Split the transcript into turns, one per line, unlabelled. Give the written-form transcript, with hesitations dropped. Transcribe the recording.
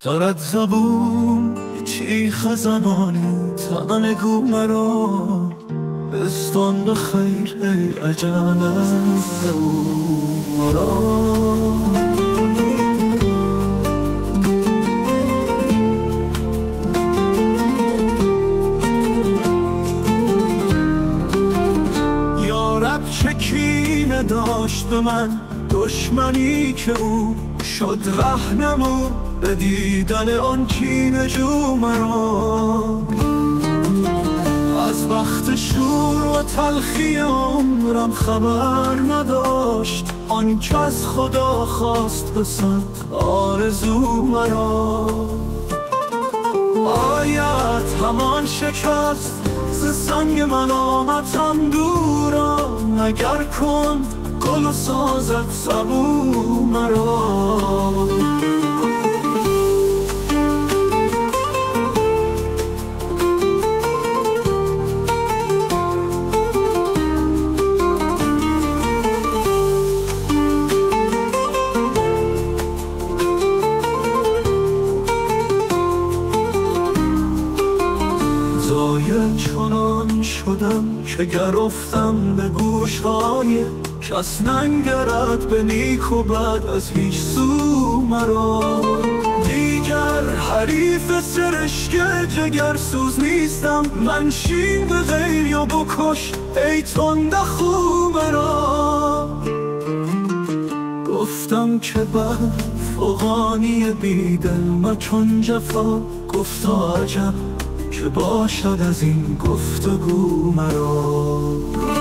دارد زبون چی خزمانی تن گو مرا بستان به خیر ای عجل او مرا. یارب چه کینه داشت به من دشمنی که او شد رهنمون به دیدن آن کینه جو مرا. از وقت شور و تلخی عمرم خبر نداشت آن که از خدا خواست به صد آرزو مرا. آید همان شکست ز سنگ ملامتم دورم اگر کن گل و سازد سبو مرا. زاید چنان شدم که گر افتم به گوشهای کس ننگرد به نیک و بد از هیچ سو مرا. دیگر حریف سرشک جگرسوز نیستم من شین به غیر یا بکش ای تند خو مرا. گفتم که بر فغانی بیدل مکن جفا گفتا عجب که باشد از این گفتگو مرا.